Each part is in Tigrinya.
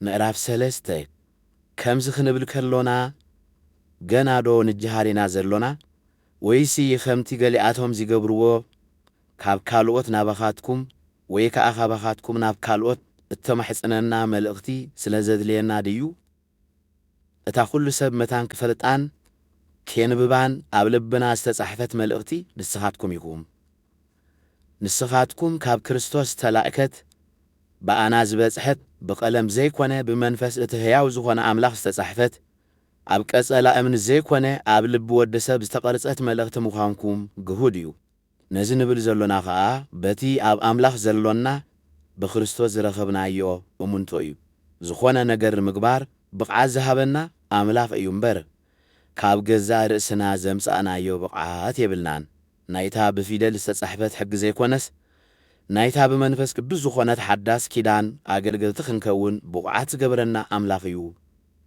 ምዕራፍ 3 ከምዝ ክንብል ከሎና ገና ዶ ንጅሃሪና ዘሎና ወይሲ ኸምቲ ገሊኣቶም ዝገብርዎ ካብ ካልኦት ናባኻትኩም ወይ ከዓ ካባኻትኩም ናብ ካልኦት እተማሕጽነና መልእኽቲ ስለ ዘድልየና ድዩ? እታ ኩሉ ሰብ መታን ክፈልጣን ከንብባን ኣብ ልብና ዝተጻሕፈት መልእኽቲ ንስኻትኩም ኢኹም። ንስኻትኩም ካብ ክርስቶስ ተላእከት በኣና ዝበጽሐት ብቐለም ዘይኮነ ብመንፈስ እቲ ሕያው ዝኾነ ኣምላኽ ዝተጻሕፈት ኣብ ቀጸላ እምኒ ዘይኮነ ኣብ ልቢ ወዲ ሰብ ዝተቐርጸት መልእኽቲ ምዃንኩም ግሁድ እዩ። ነዚ ንብል ዘሎና ከዓ በቲ ኣብ ኣምላኽ ዘሎና ብክርስቶስ ዝረኸብናዮ እሙንቶ እዩ። ዝኾነ ነገር ምግባር ብቕዓት ዝሃበና ኣምላኽ እዩ እምበር ካብ ገዛ ርእስና ዘምጻእናዮ ብቕዓት የብልናን። ናይታ ብፊደል ዝተጻሕፈት ሕጊ ዘይኮነስ ናይታ ብመንፈስ ቅዱስ ዝኾነት ሓዳስ ኪዳን ኣገልገልቲ ክንከውን ብቕዓት ዝገበረና ኣምላኽ እዩ።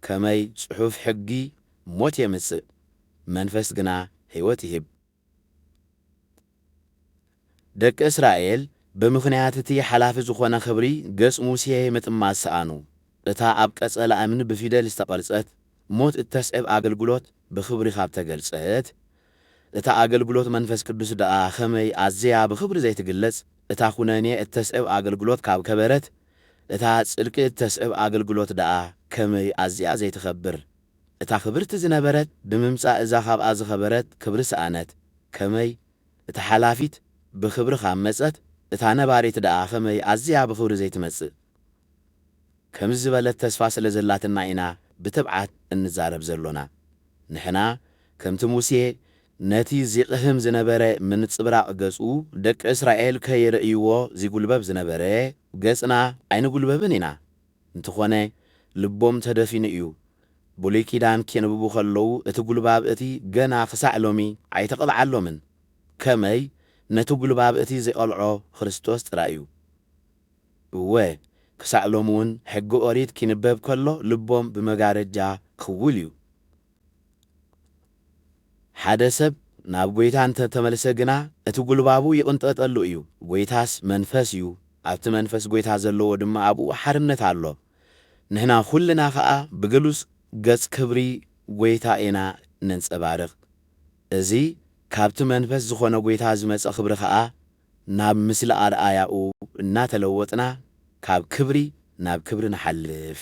ከመይ ጽሑፍ ሕጊ ሞት የምጽእ መንፈስ ግና ሕይወት ይህብ። ደቂ እስራኤል ብምኽንያት እቲ ሓላፊ ዝኾነ ኽብሪ ገጽ ሙሴ ምጥማት ሰኣኑ። እታ ኣብ ቀጸላ እምኒ ብፊደል ዝተቐርጸት ሞት እተስዕብ ኣገልግሎት ብኽብሪ ካብ ተገልጸት እታ ኣገልግሎት መንፈስ ቅዱስ ደኣ ኸመይ ኣዝያ ብኽብሪ ዘይትግለጽ እታ ኩነኔ እተስዕብ ኣገልግሎት ካብ ከበረት እታ ጽድቂ እተስዕብ ኣገልግሎት ደኣ ከመይ ኣዝያ ዘይትኸብር እታ ክብርቲ ዝነበረት ብምምጻእ እዛ ካብኣ ዝኸበረት ክብሪ ሰኣነት ከመይ እታ ሓላፊት ብኽብሪ ካብ መጸት እታ ነባሪት ደኣ ኸመይ ኣዝያ ብኽብሪ ዘይትመጽእ ከምዚ ዝበለት ተስፋ ስለ ዘላትና ኢና ብትብዓት እንዛረብ ዘሎና። ንሕና ከምቲ ሙሴ ነቲ ዚቕህም ዝነበረ ምንጽብራቕ ገጹ ደቂ እስራኤል ከይርእይዎ ዚጉልበብ ዝነበረ ገጽና ኣይንጉልበብን ኢና። እንተኾነ ልቦም ተደፊኑ እዩ። ብሉይ ኪዳን ኬንብቡ ኸለዉ እቲ ጉልባብ እቲ ገና ክሳዕ ሎሚ ኣይተቐልዓሎምን። ከመይ ነቲ ጉልባብ እቲ ዘይቐልዖ ክርስቶስ ጥራይ እዩ። እወ ክሳዕ ሎሚ እውን ሕጊ ኦሪት ኪንበብ ከሎ ልቦም ብመጋረጃ ክውል እዩ። ሓደ ሰብ ናብ ጐይታ እንተተመልሰ ግና እቲ ጉልባቡ ይቕንጠጠሉ እዩ። ጐይታስ መንፈስ እዩ። ኣብቲ መንፈስ ጐይታ ዘለዎ ድማ ኣብኡ ሓርነት ኣሎ። ንሕና ኹልና ኸዓ ብግሉጽ ገጽ ክብሪ ጐይታ ኢና ነንጸባርቕ። እዚ ካብቲ መንፈስ ዝኾነ ጐይታ ዝመጸ ኽብሪ ኸዓ ናብ ምስሊ ኣርኣያኡ እናተለወጥና ካብ ክብሪ ናብ ክብሪ ንሓልፍ።